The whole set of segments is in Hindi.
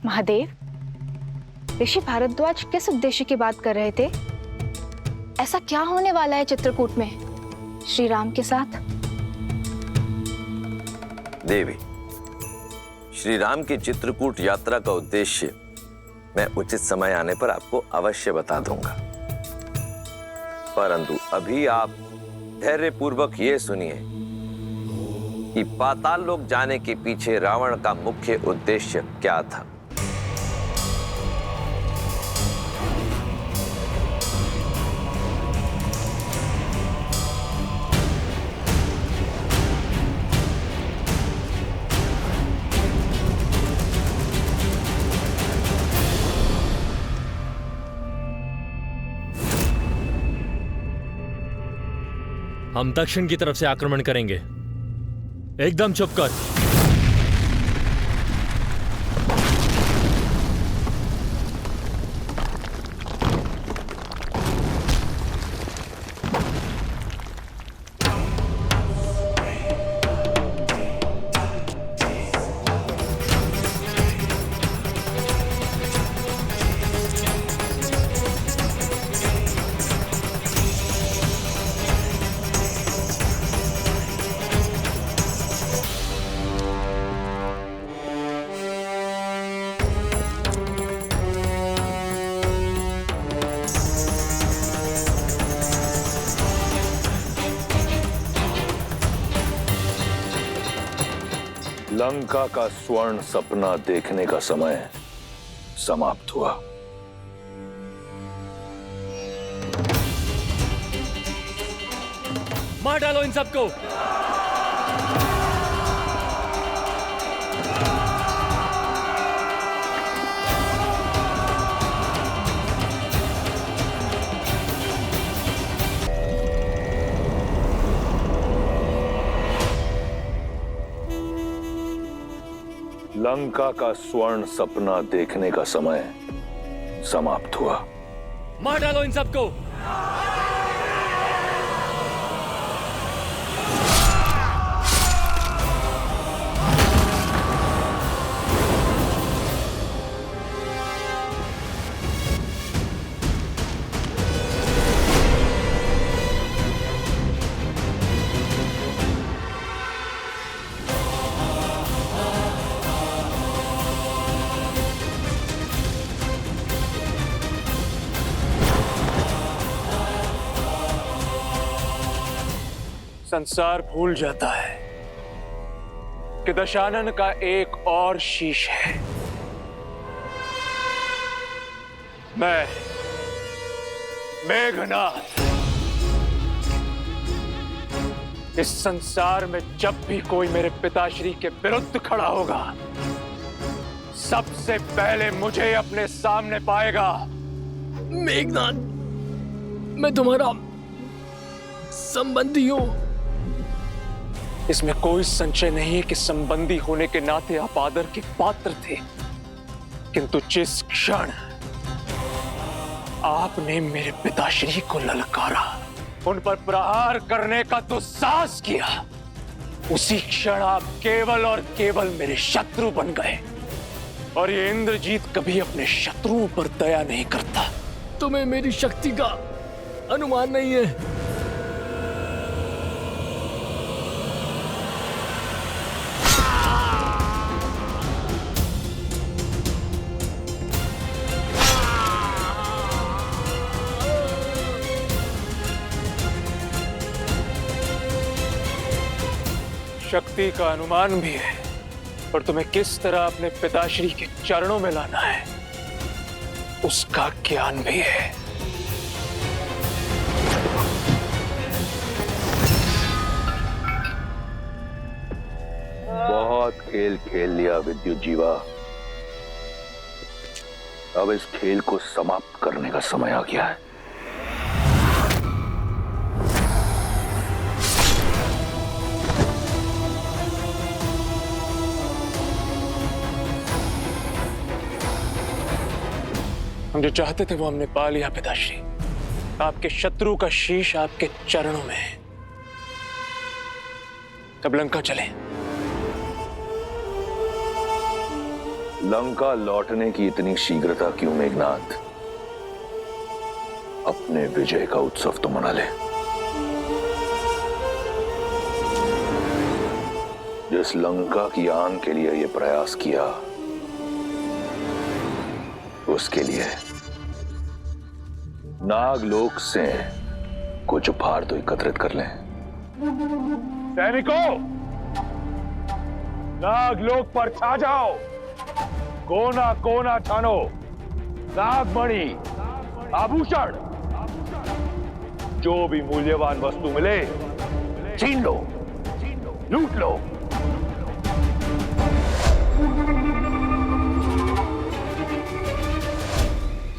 महादेव, ऋषि भारद्वाज किस उद्देश्य की बात कर रहे थे? ऐसा क्या होने वाला है चित्रकूट में श्री राम के साथ? देवी, श्री राम की चित्रकूट यात्रा का उद्देश्य मैं उचित समय आने पर आपको अवश्य बता दूंगा, परंतु अभी आप धैर्यपूर्वक ये सुनिए कि पाताल लोक जाने के पीछे रावण का मुख्य उद्देश्य क्या था। हम दक्षिण की तरफ से आक्रमण करेंगे। एकदम चुप कर। लंका का स्वर्ण सपना देखने का समय समाप्त हुआ। मार डालो इन सबको। लंका का स्वर्ण सपना देखने का समय समाप्त हुआ। मार डालो इन सबको। संसार भूल जाता है कि दशानन का एक और शीश है। मैं मेघनाथ इस संसार में जब भी कोई मेरे पिताश्री के विरुद्ध खड़ा होगा, सबसे पहले मुझे अपने सामने पाएगा। मेघनाथ, मैं तुम्हारा संबंधी हूं। इसमें कोई संशय नहीं है कि संबंधी होने के नाते आप आदर के पात्र थे, किंतु जिस क्षण आपने मेरे पिताश्री को ललकारा, उन पर प्रहार करने का दुस्साहस किया, उसी क्षण आप केवल और केवल मेरे शत्रु बन गए। और ये इंद्रजीत कभी अपने शत्रुओं पर दया नहीं करता। तुम्हें मेरी शक्ति का अनुमान नहीं है। शक्ति का अनुमान भी है, और तुम्हें किस तरह अपने पिताश्री के चरणों में लाना है उसका ज्ञान भी है। बहुत खेल खेल लिया विद्युत जीवा, अब इस खेल को समाप्त करने का समय आ गया है। हम जो चाहते थे वो हमने पा लिया पिताश्री। आपके शत्रु का शीश आपके चरणों में है। अब लंका चले। लंका लौटने की इतनी शीघ्रता क्यों मेघनाथ? अपने विजय का उत्सव तो मना ले। जिस लंका की आन के लिए यह प्रयास किया, उसके लिए नागलोक से कुछ उपहार तो एकत्रित कर लें। सैनिकों, नागलोक पर छा जाओ, कोना कोना छानो, नागमणि, आभूषण, जो भी मूल्यवान वस्तु मिले छीन लो, लूट लो।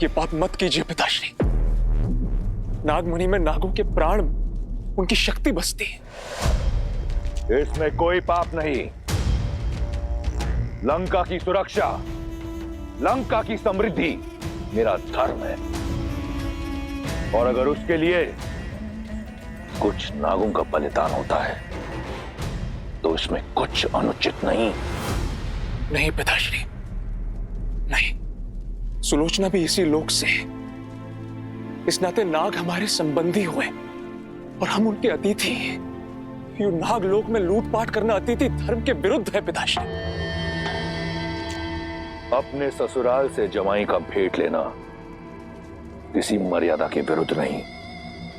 ये पाप मत कीजिए पिताश्री। नागमणि में नागों के प्राण, उनकी शक्ति बसती है। इसमें कोई पाप नहीं। लंका की सुरक्षा, लंका की समृद्धि मेरा धर्म है, और अगर उसके लिए कुछ नागों का बलिदान होता है तो उसमें कुछ अनुचित नहीं। नहीं पिताश्री, नहीं। सुलोचना भी इसी लोक से है। इस नाते नाग हमारे संबंधी हुए और हम उनके अतिथि हैं। ये नागलोक में लूटपाट करना अतिथि धर्म के विरुद्ध है पिताश्री। अपने ससुराल से जमाई का भेंट लेना किसी मर्यादा के विरुद्ध नहीं।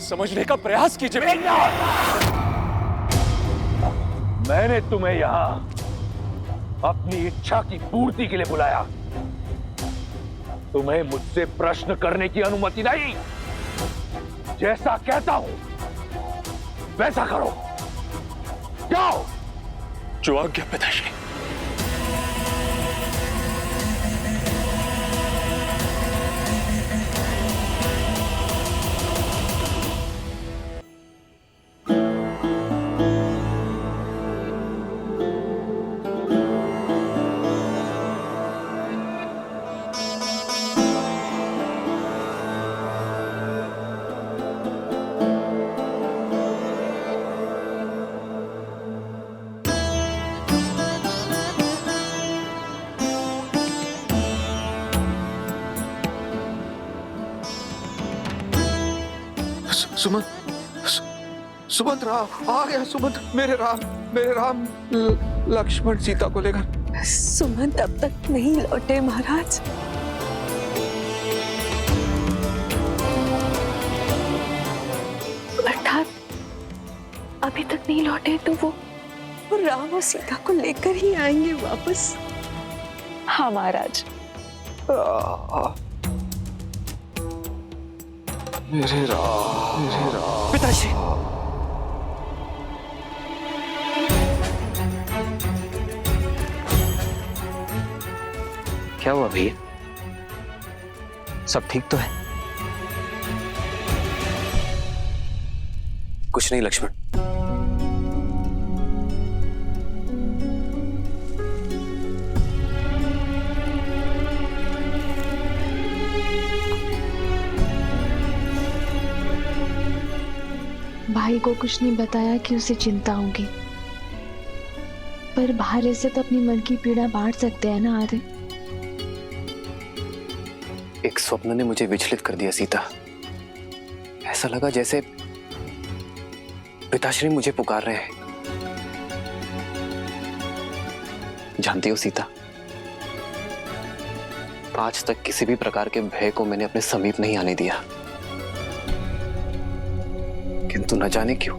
समझने का प्रयास कीजिए। मैंने तुम्हें यहां अपनी इच्छा की पूर्ति के लिए बुलाया, तुम्हें मुझसे प्रश्न करने की अनुमति नहीं। जैसा कहता हूं वैसा करो। जाओ। जो आज्ञा पिताश्री। सुमंत, सुमंत राम आ गया। सुमंत, मेरे राम लक्ष्मण सीता को लेकर। सुमंत अब तक नहीं लौटे महाराज। अर्थात अभी तक नहीं लौटे तो वो राम और सीता को लेकर ही आएंगे वापस। हाँ महाराज। मेरे राम पिताश्री। क्या हुआ भैया? सब ठीक तो है? कुछ नहीं लक्ष्मण। भाई को कुछ नहीं बताया कि उसे चिंता होगी, पर बाहर से तो अपनी मन की पीड़ा बांट सकते हैं ना आर्य। एक स्वप्न ने मुझे विचलित कर दिया सीता। ऐसा लगा जैसे पिताश्री मुझे पुकार रहे हैं। जानती हो सीता, आज तक किसी भी प्रकार के भय को मैंने अपने समीप नहीं आने दिया, किंतु न जाने क्यों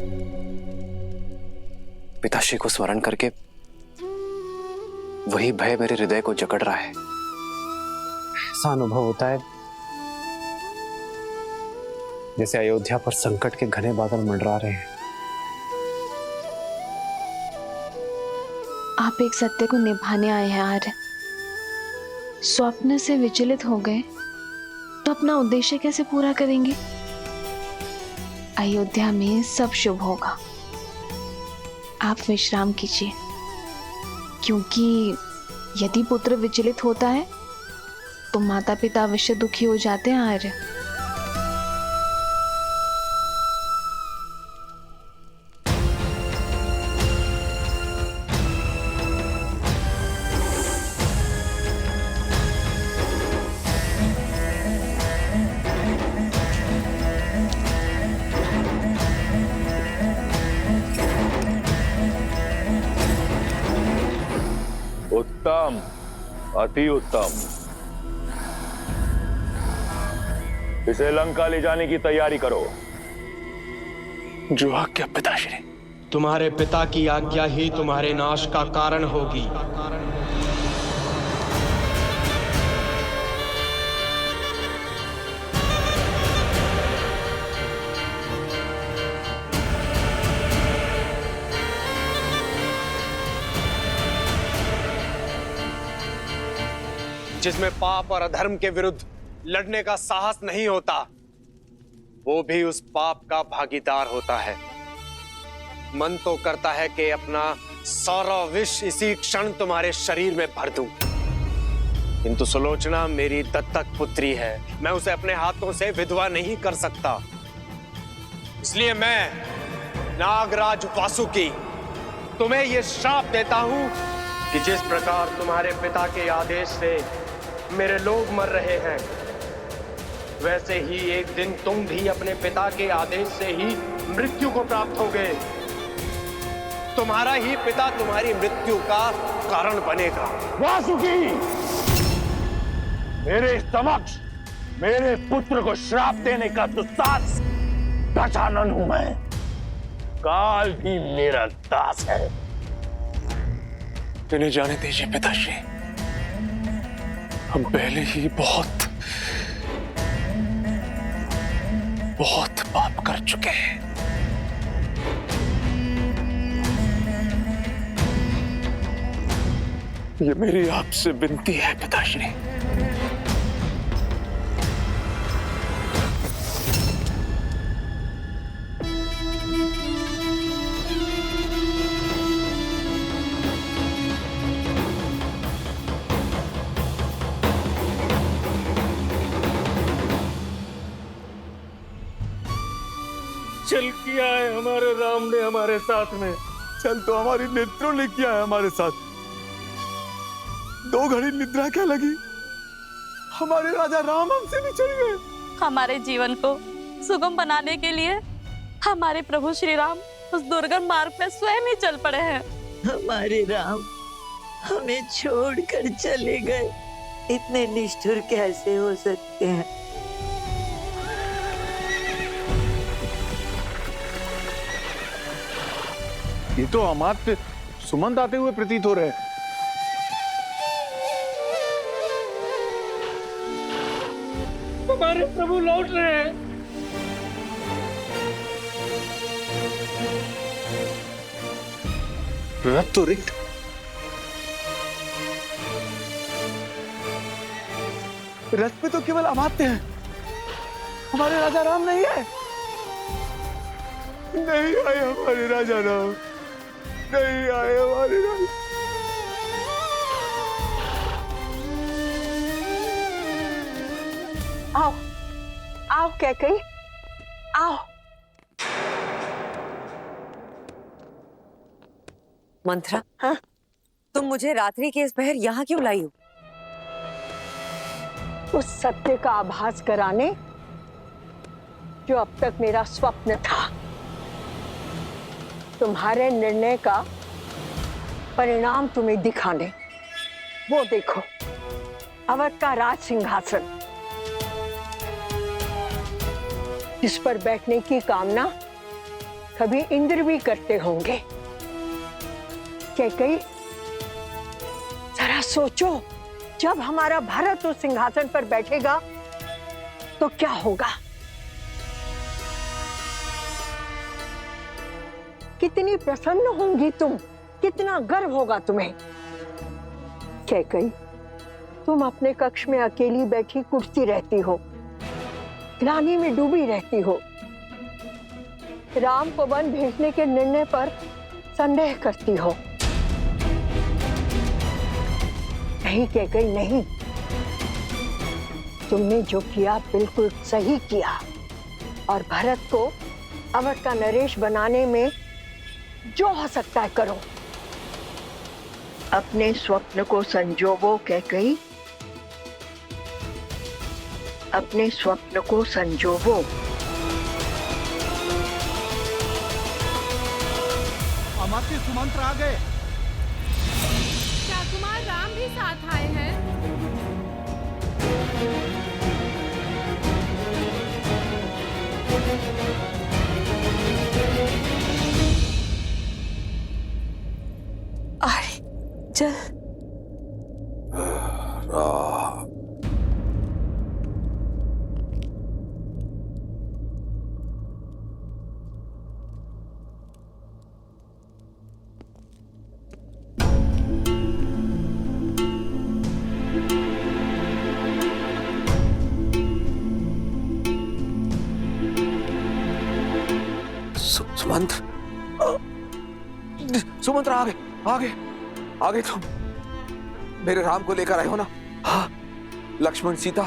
पिताश्री को स्मरण करके वही भय मेरे हृदय को जकड़ रहा है। ऐसा अनुभव होता है जैसे अयोध्या पर संकट के घने बादल मंडरा रहे हैं। आप एक सत्य को निभाने आए हैं आर्य। स्वप्न से विचलित हो गए तो अपना उद्देश्य कैसे पूरा करेंगे? अयोध्या में सब शुभ होगा। आप विश्राम कीजिए, क्योंकि यदि पुत्र विचलित होता है तो माता पिता अवश्य दुखी हो जाते हैं आर्य। उत्तम, अति उत्तम। इसे लंका ले जाने की तैयारी करो। जो आज्ञा पिताश्री। तुम्हारे पिता की आज्ञा ही तुम्हारे नाश का कारण होगी। जिसमें पाप और अधर्म के विरुद्ध लड़ने का साहस नहीं होता, वो भी उस पाप का भागीदार होता है। मन तो करता है कि अपना सारा विष इसी क्षण तुम्हारे शरीर में भर दूं, किंतु सुलोचना मेरी दत्तक पुत्री है, मैं उसे अपने हाथों से विधवा नहीं कर सकता। इसलिए मैं नागराज वासुकी तुम्हें यह श्राप देता हूं कि जिस प्रकार तुम्हारे पिता के आदेश से मेरे लोग मर रहे हैं, वैसे ही एक दिन तुम भी अपने पिता के आदेश से ही मृत्यु को प्राप्त होगे। तुम्हारा ही पिता तुम्हारी मृत्यु का कारण बनेगा। वासुकी, मेरे समक्ष मेरे पुत्र को श्राप देने का दुस्साहस गजानन हूं मैं। काल भी मेरा दास है। इन्हें जाने दीजिए पिताश्री, हम पहले ही बहुत पाप कर चुके हैं। ये मेरी आपसे विनती है पिताश्री। चल किया है हमारे राम ने हमारे साथ में। चल तो हमारी नेत्रों ने किया है हमारे साथ। 2 घड़ी निद्रा क्या लगी, हमारे राजा राम हमसे बिछड़ गए। हमारे जीवन को सुगम बनाने के लिए हमारे प्रभु श्री राम उस दुर्गम मार्ग में स्वयं ही चल पड़े हैं। हमारे राम हमें छोड़कर चले गए, इतने निष्ठुर कैसे हो सकते हैं। ये तो अमात्य सुमंत आते हुए प्रतीत हो रहे हैं। हमारे प्रभु लौट रहे हैं। रथ तो रिक्त, रथ पे तो केवल अमात्य हैं, हमारे राजा राम नहीं है। नहीं आए हमारे राजा राम, नहीं आए हमारे राजा। आओ आओ कैकई, आओ। मंत्रा, हाँ? तुम मुझे रात्रि के इस पहर यहाँ क्यों लाई हो? उस सत्य का आभास कराने जो अब तक मेरा स्वप्न था। तुम्हारे निर्णय का परिणाम तुम्हें दिखाने। वो देखो, अवध का राज सिंहासन, जिस पर बैठने की कामना कभी इंद्र भी करते होंगे। कैकई, जरा सोचो, जब हमारा भरत उस सिंहासन पर बैठेगा तो क्या होगा? कितनी प्रसन्न होंगी तुम, कितना गर्व होगा तुम्हें। कैकई, तुम अपने कक्ष में अकेली बैठी कुर्सी रहती हो, ग्लानि में डूबी रहती हो, राम को वन भेजने के निर्णय पर संदेह करती हो। नहीं कैकई, नहीं, तुमने जो किया बिल्कुल सही किया, और भरत को अवध का नरेश बनाने में जो हो सकता है करो। अपने स्वप्न को संजोवो कैकई, अपने स्वप्न को संजोवो। अमात्य सुमंत्र आ गए। क्या कुमार ही साथ आए हैं। आरे चल। सुमंत, सुमंत आगे आगे आगे तुम मेरे राम को लेकर आए हो ना? हाँ, लक्ष्मण सीता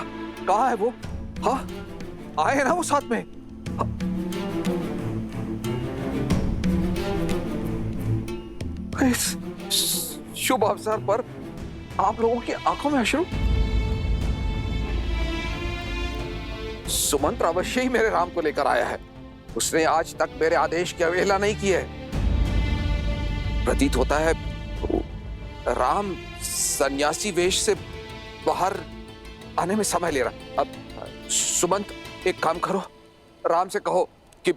कहाँ है वो? हाँ, आए हैं ना वो साथ में? हाँ। इस शुभ अवसर पर आप लोगों की आंखों में अश्रु? सुमंत्र अवश्य ही मेरे राम को लेकर आया है। उसने आज तक मेरे आदेश की अवहेलना नहीं की है। प्रतीत होता है राम सन्यासी वेश से बाहर आने में समय ले रहा। अब सुमंत एक काम करो, राम से कहो कि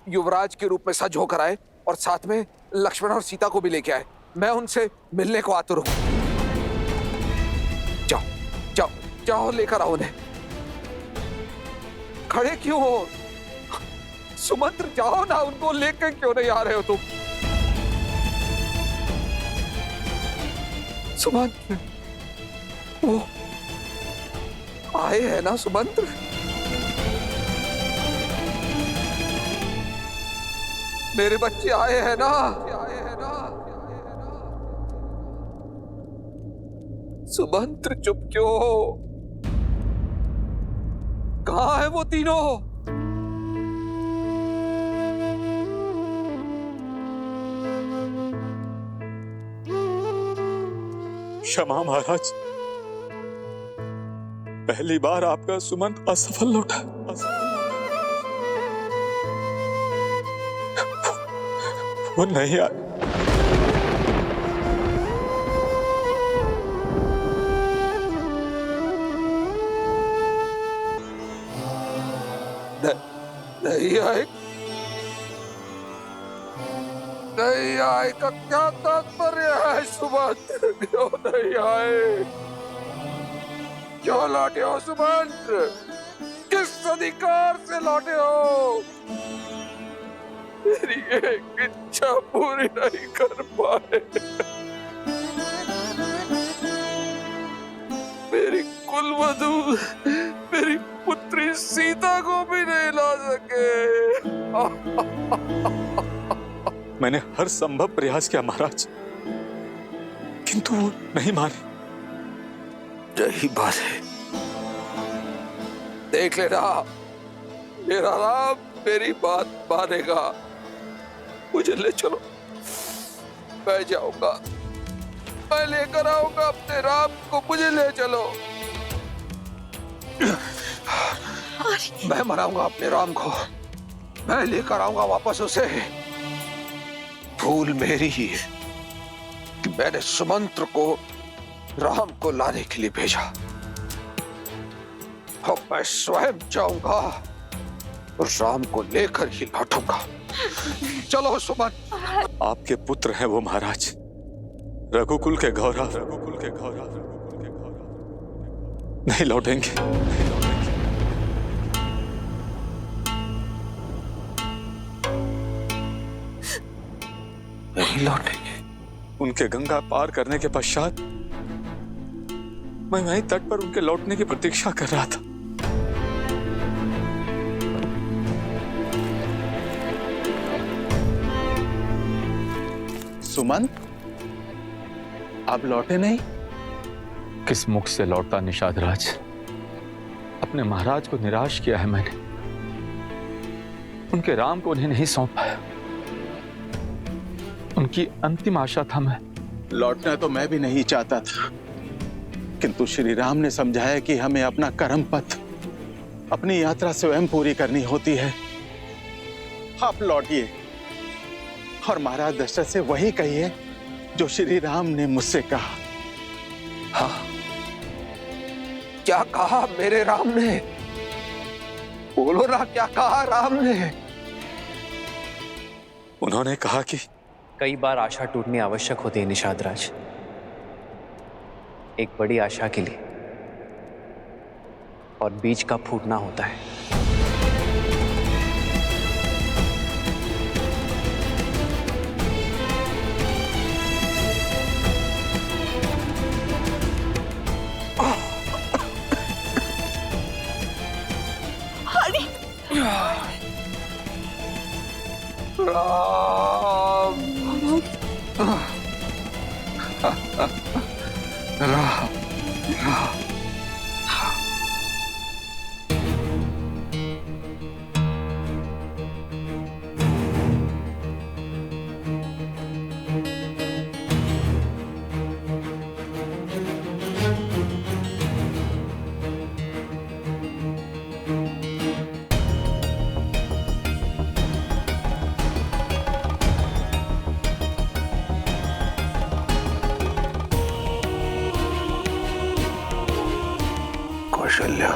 युवराज के रूप में सज होकर आए और साथ में लक्ष्मण और सीता को भी लेके आए। मैं उनसे मिलने को आतुर हूं। जाओ जाओ जाओ, लेकर आओ उन्हें। खड़े क्यों हो? सुमंत्र जाओ ना, उनको लेकर क्यों नहीं आ रहे हो तुम? सुमंत्र वो आए हैं ना? सुमंत्र मेरे बच्चे आए हैं ना? सुमंत्र चुप क्यों हो? कहां है वो तीनों? क्षमा महाराज, पहली बार आपका सुमंत असफल लौटा। वो नहीं आए। नहीं आए? नहीं आए का क्या तात्पर्य है सुमंत्र? क्यों नहीं आए? क्यों लौटे हो सुमंत्र? किस अधिकार से लौटे हो? मेरी एक इच्छा पूरी नहीं कर पाए। मेरी कुलवधू, मेरी पुत्री सीता को भी नहीं ला सके। मैंने हर संभव प्रयास किया महाराज, किंतु वो नहीं माने। यही बात है। देख लेना, मेरा राम मेरी बात मानेगा। मुझे ले चलो, मैं जाऊंगा, मैं लेकर आऊंगा अपने राम को। मुझे ले चलो, मैं मनाऊंगा अपने राम को। मैं लेकर आऊंगा वापस उसे। भूल मेरी ही है कि मैंने सुमंत्र को राम को लाने के लिए भेजा। अब मैं स्वयं जाऊंगा और राम को लेकर ही लौटूंगा। चलो सुमंत्र। आपके पुत्र हैं वो महाराज, रघुकुल के गौरव, रघुकुल के गौरव, नहीं लौटेंगे। नहीं लौटेंगे। उनके गंगा पार करने के पश्चात मैं वहीं तट पर उनके लौटने की प्रतीक्षा कर रहा था। सुमंत, आप लौटे नहीं? किस मुख से लौटता निषाद राज? अपने महाराज को निराश किया है मैंने। उनके राम को उन्हें नहीं सौंप पाया। उनकी अंतिम आशा था मैं। लौटना तो मैं भी नहीं चाहता था, किंतु श्री राम ने समझाया कि हमें अपना कर्म पथ, अपनी यात्रा स्वयं पूरी करनी होती है। आप लौटिए और महाराज दशरथ से वही कहिए जो श्री राम ने मुझसे कहा। हाँ, क्या कहा मेरे राम ने? बोलो ना, क्या कहा राम ने? उन्होंने कहा कि कई बार आशा टूटनी आवश्यक होती है निषाद राज। एक बड़ी आशा के लिए और बीज का फूटना होता है। कौशल्या,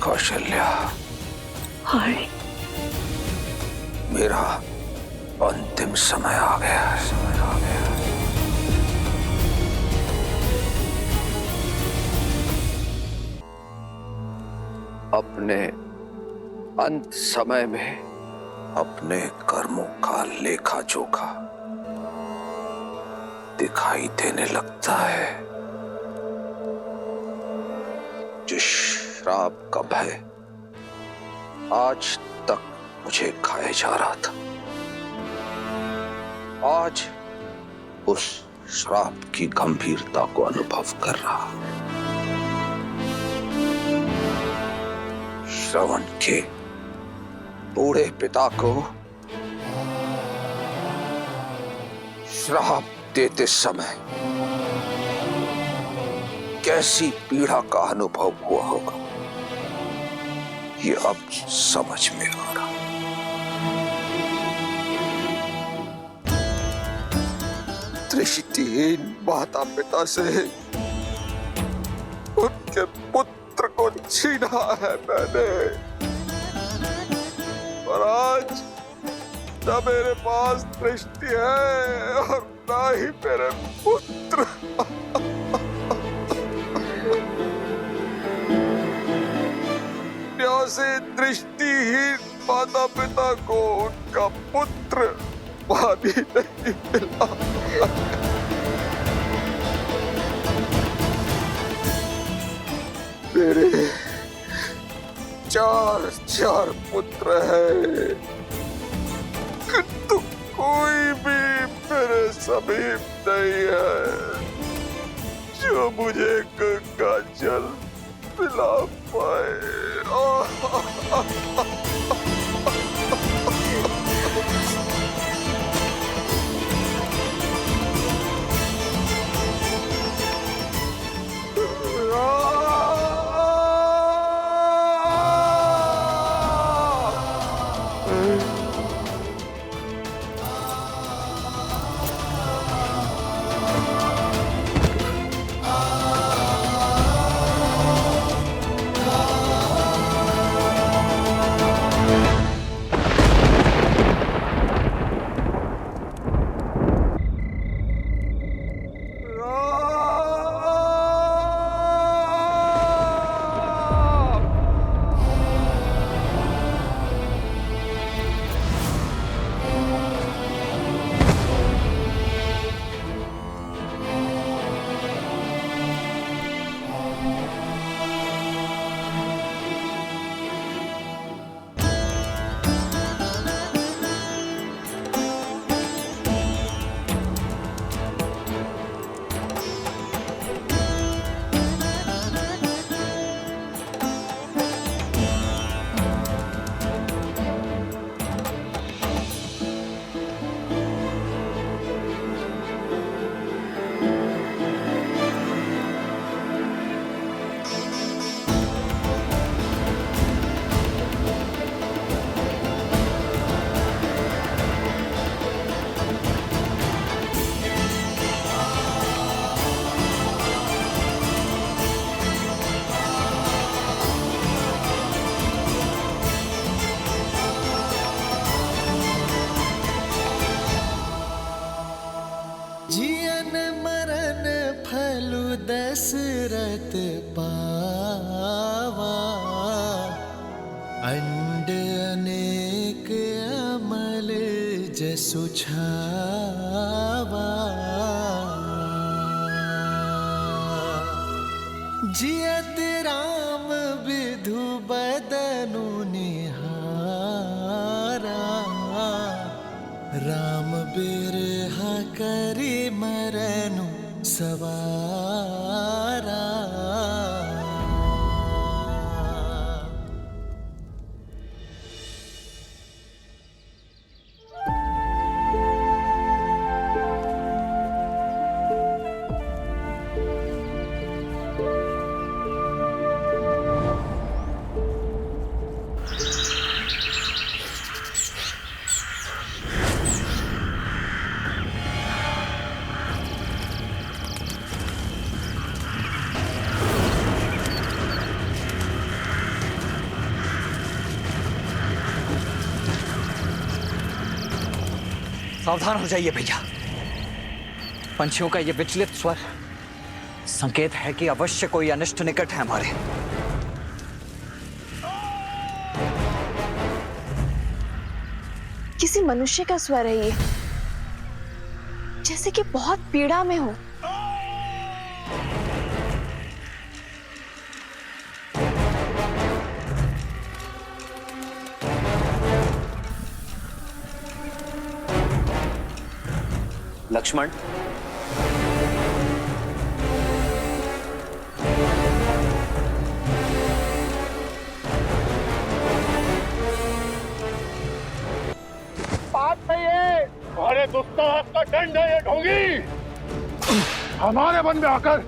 कौशल्या, हाय, मेरा अंतिम समय आ गया है। समय आ गया है। अपने अंत समय में अपने कर्मों का लेखा जोखा दिखाई देने लगता है। जिस श्राप का भय आज तक मुझे खाए जा रहा था, आज उस श्राप की गंभीरता को अनुभव कर रहा। श्रवण के बूढ़े पिता को श्राप देते समय कैसी पीड़ा का अनुभव हुआ होगा, ये अब समझ में आ रहा। दृष्टिहीन माता पिता से उनके पुत्र को छीना है मैंने, और आज न मेरे पास दृष्टि है और न ही मेरे पुत्र। से दृष्टिहीन माता पिता को उनका पुत्र पानी नहीं मिला। मेरे चार पुत्र हैं, किंतु कोई भी मेरे समीप नहीं है जो मुझे गंगा जल पिला पाए। रत पावा, अंड अनेक अमल जसु छावा। जियत राम विधु बदनु निहारा, राम बिरहा करि मरनु सवारा। सावधान हो जाइए भैया। पंछियों का ये विचलित स्वर संकेत है कि अवश्य कोई अनिष्ट निकट है हमारे। किसी मनुष्य का स्वर है ये, जैसे कि बहुत पीड़ा में हो। लक्ष्मण, बात नहीं है, तुम्हारे दुस्साहस का दंड है ये ढोंगी। हमारे वन में आकर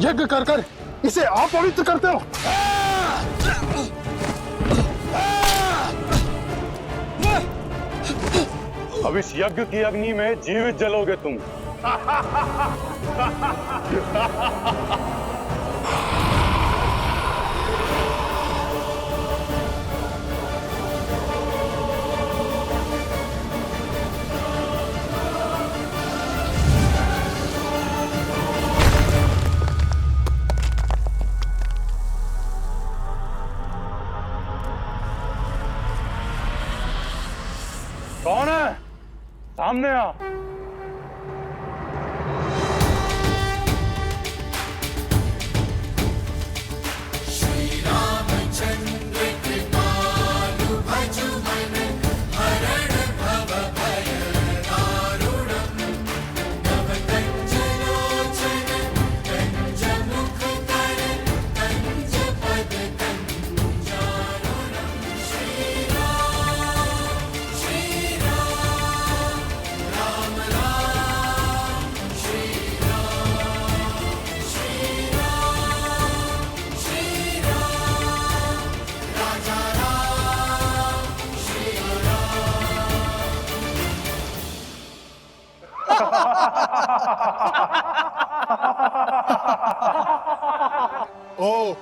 यज्ञ कर कर इसे अपवित्र करते हो। अब इस यज्ञ की अग्नि में जीवित जलोगे तुम। कौन है? सामने आ। श्री रामचंद्र कृपालु भजु मन, हरण भव भय दारुणम्। नव कंज लोचन कंज मुख कर, कंज पद कंजारुणम्। श्री ओ,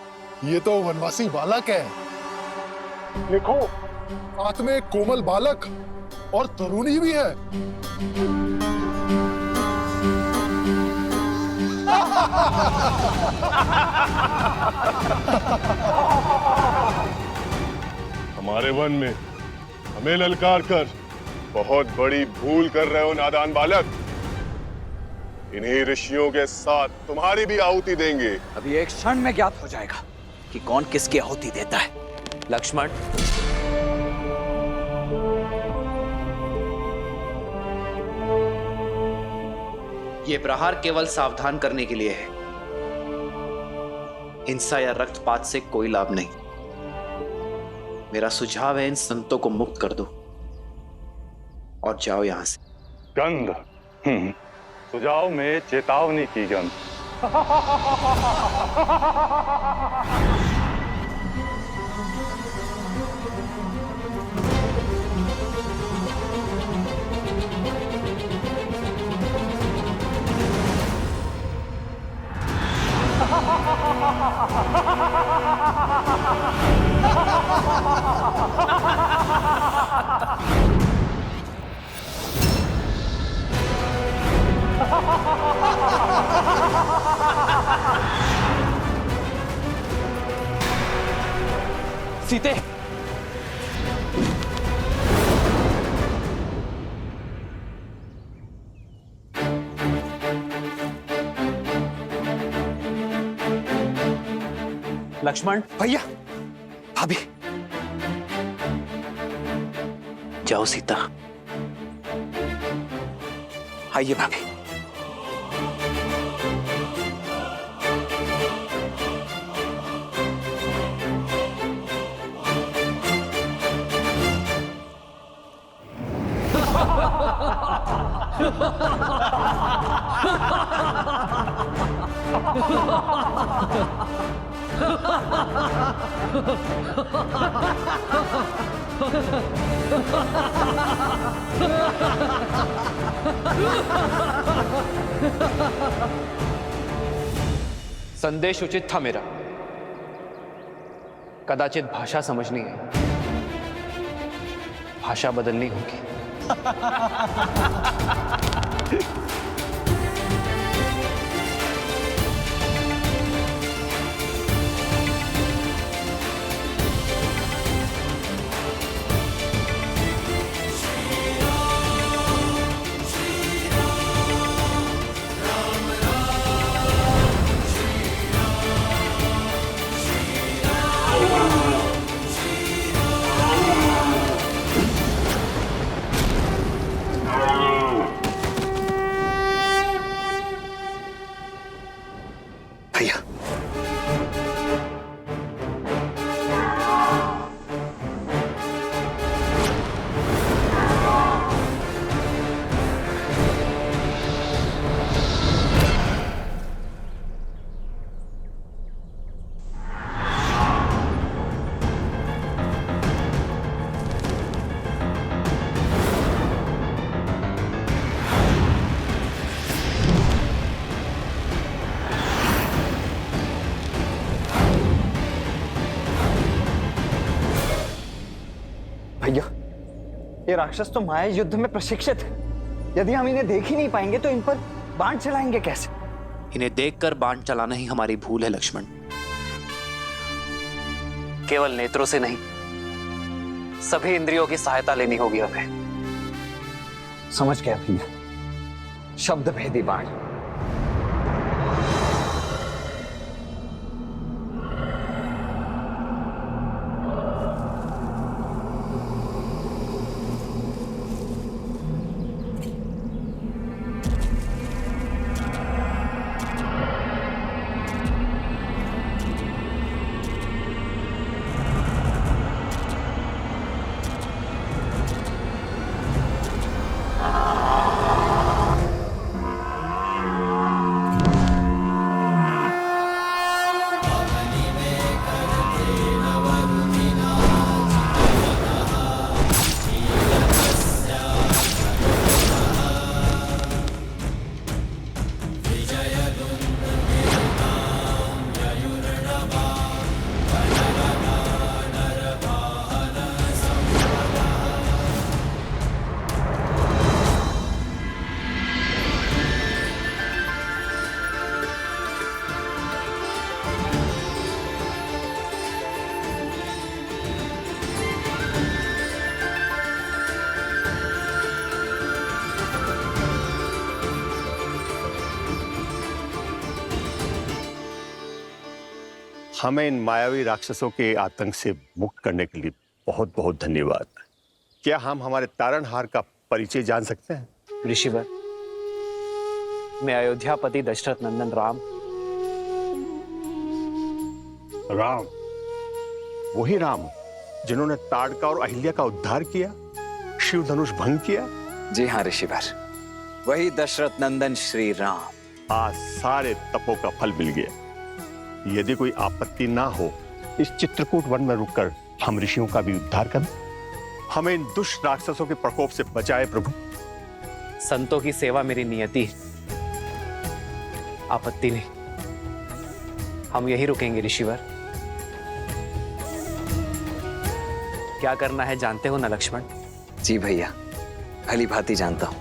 ये तो वनवासी बालक है। देखो, साथ में एक कोमल बालक और तरुणी भी है। हमारे वन में हमें ललकार कर बहुत बड़ी भूल कर रहे हो नादान बालक। इन्हीं ऋषियों के साथ तुम्हारी भी आहुति देंगे। अभी एक क्षण में ज्ञात हो जाएगा कि कौन किसकी आहुति देता है। लक्ष्मण, ये प्रहार केवल सावधान करने के लिए है। हिंसा या रक्तपात से कोई लाभ नहीं। मेरा सुझाव है इन संतों को मुक्त कर दो और जाओ यहां से। गंध, सुझाव में चेतावनी की गंध। सीते, लक्ष्मण, भैया, भाभी, जाओ सीता। आइए भाभी। संदेश उचित था मेरा, कदाचित भाषा समझनी है, भाषा बदलनी होगी। भैया, ये राक्षस तो माया युद्ध में प्रशिक्षित है। यदि हम इन्हें देख ही नहीं पाएंगे तो इन पर बाण चलाएंगे कैसे? इन्हें देखकर बाण चलाना ही हमारी भूल है लक्ष्मण। केवल नेत्रों से नहीं, सभी इंद्रियों की सहायता लेनी होगी हमें। समझ गया भैया, शब्द भेदी बाण। हमें इन मायावी राक्षसों के आतंक से मुक्त करने के लिए बहुत बहुत धन्यवाद। क्या हम हमारे तारणहार का परिचय जान सकते हैं? ऋषिवर, मैं अयोध्यापति दशरथ नंदन राम। राम, वही राम जिन्होंने ताड़का और अहिल्या का उद्धार किया, शिव धनुष भंग किया? जी हाँ ऋषिवर, वही दशरथ नंदन श्री राम। आज सारे तपों का फल मिल गया। यदि कोई आपत्ति ना हो, इस चित्रकूट वन में रुककर हम ऋषियों का भी उद्धार करें। हमें इन दुष्ट राक्षसों के प्रकोप से बचाए प्रभु। संतों की सेवा मेरी नियति है, आपत्ति नहीं। हम यही रुकेंगे ऋषिवर। क्या करना है जानते हो ना लक्ष्मण? जी भैया, भली भांति जानता हूं।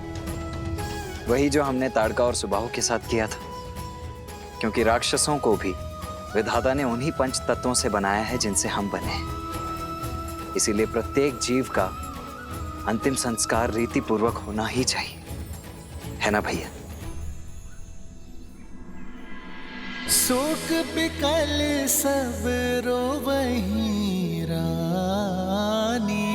वही जो हमने ताड़का और सुबाहु के साथ किया था, क्योंकि राक्षसों को भी विधाता ने उन्हीं पंच तत्वों से बनाया है जिनसे हम बने हैं। इसीलिए प्रत्येक जीव का अंतिम संस्कार रीति पूर्वक होना ही चाहिए, है ना भैया? शोक बिकल सब रोवहीं रानी,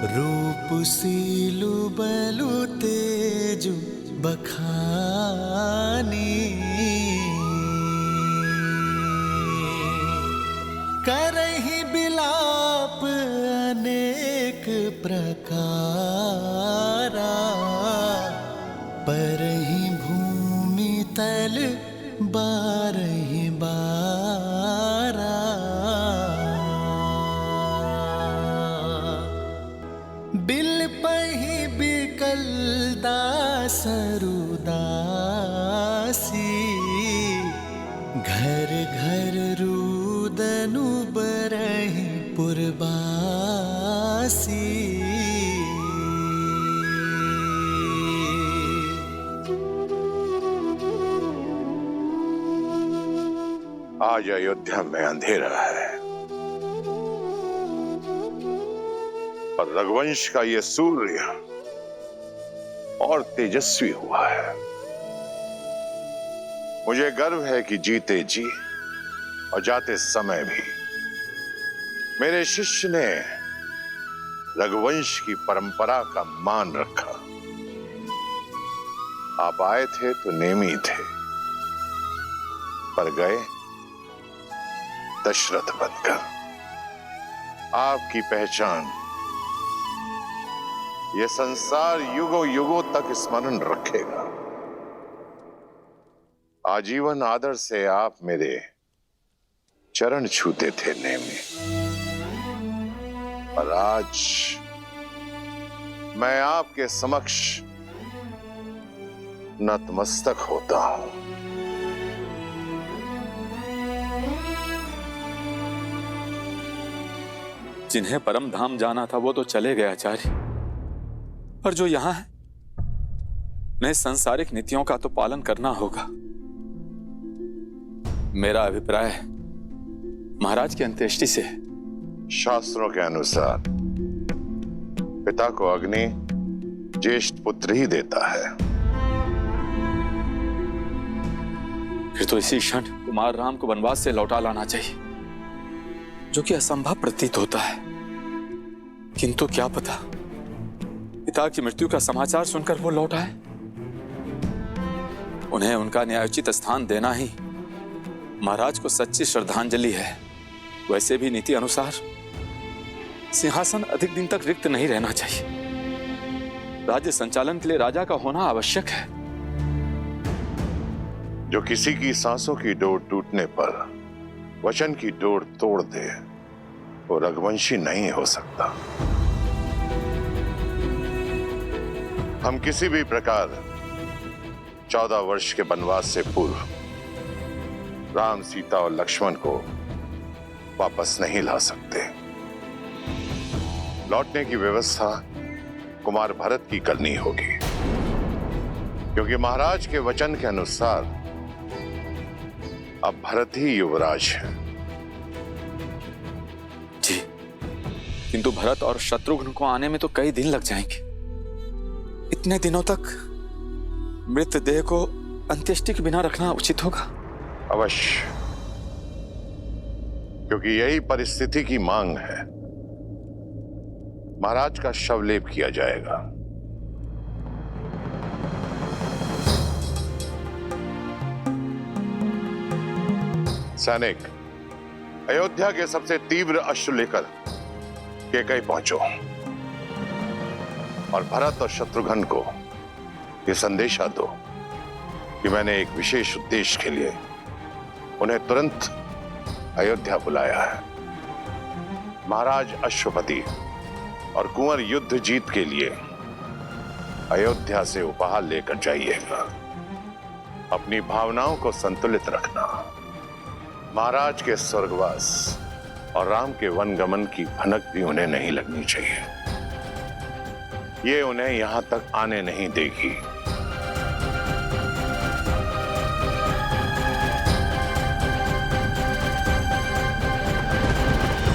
रूप सीलु बलु तेजु बखानी, करहि बिलाप अनेक प्रकारा, परहि भूमि तल बारहि बारा, बिल पहि बिकल दासरुदासी, घर घर रुदनु बरहि पुरबासी। आज अयोध्या में अंधेरा है और रघुवंश का ये सूर्य और तेजस्वी हुआ है। मुझे गर्व है कि जीते जी और जाते समय भी मेरे शिष्य ने रघुवंश की परंपरा का मान रखा। आप आए थे तो नेमी थे, पर गए दशरथ बनकर। आपकी पहचान ये संसार युगों युगों तक स्मरण रखेगा। आजीवन आदर से आप मेरे चरण छूते थे नेमी, और आज मैं आपके समक्ष नतमस्तक होता हूं। जिन्हें परम धाम जाना था वो तो चले गए आचार्य, पर जो यहां है उन्हें सांसारिक नीतियों का तो पालन करना होगा। मेरा अभिप्राय महाराज की अंत्येष्टि से शास्त्रों के अनुसार पिता को अग्नि ज्येष्ठ पुत्र ही देता है। फिर तो इसी क्षण कुमार राम को वनवास से लौटा लाना चाहिए, जो कि असंभव प्रतीत होता है। किंतु क्या पता पिता की मृत्यु का समाचार सुनकर वो लौट आए। उन्हें उनका न्यायोचित स्थान देना ही महाराज को सच्ची श्रद्धांजलि है। वैसे भी नीति अनुसार सिंहासन अधिक दिन तक रिक्त नहीं रहना चाहिए। राज्य संचालन के लिए राजा का होना आवश्यक है। जो किसी की सांसों की डोर टूटने पर वचन की डोर तोड़ दे, वो रघुवंशी नहीं हो सकता। हम किसी भी प्रकार 14 वर्ष के वनवास से पूर्व राम, सीता और लक्ष्मण को वापस नहीं ला सकते। लौटने की व्यवस्था कुमार भरत की करनी होगी, क्योंकि महाराज के वचन के अनुसार अब भरत ही युवराज है। जी, किंतु भरत और शत्रुघ्न को आने में तो कई दिन लग जाएंगे। इतने दिनों तक मृतदेह को अंत्येष्टि के बिना रखना उचित होगा। अवश्य, क्योंकि यही परिस्थिति की मांग है। महाराज का शवलेप किया जाएगा। सैनिक, अयोध्या के सबसे तीव्र अश्रु लेकर कैकेयी पहुंचो और भरत और शत्रुघ्न को यह संदेशा दो कि मैंने एक विशेष उद्देश्य के लिए उन्हें तुरंत अयोध्या बुलाया है। महाराज अश्वपति और कुंवर युद्ध जीत के लिए अयोध्या से उपहार लेकर जाइएगा। अपनी भावनाओं को संतुलित रखना। महाराज के स्वर्गवास और राम के वनगमन की भनक भी उन्हें नहीं लगनी चाहिए। ये उन्हें यहां तक आने नहीं देगी।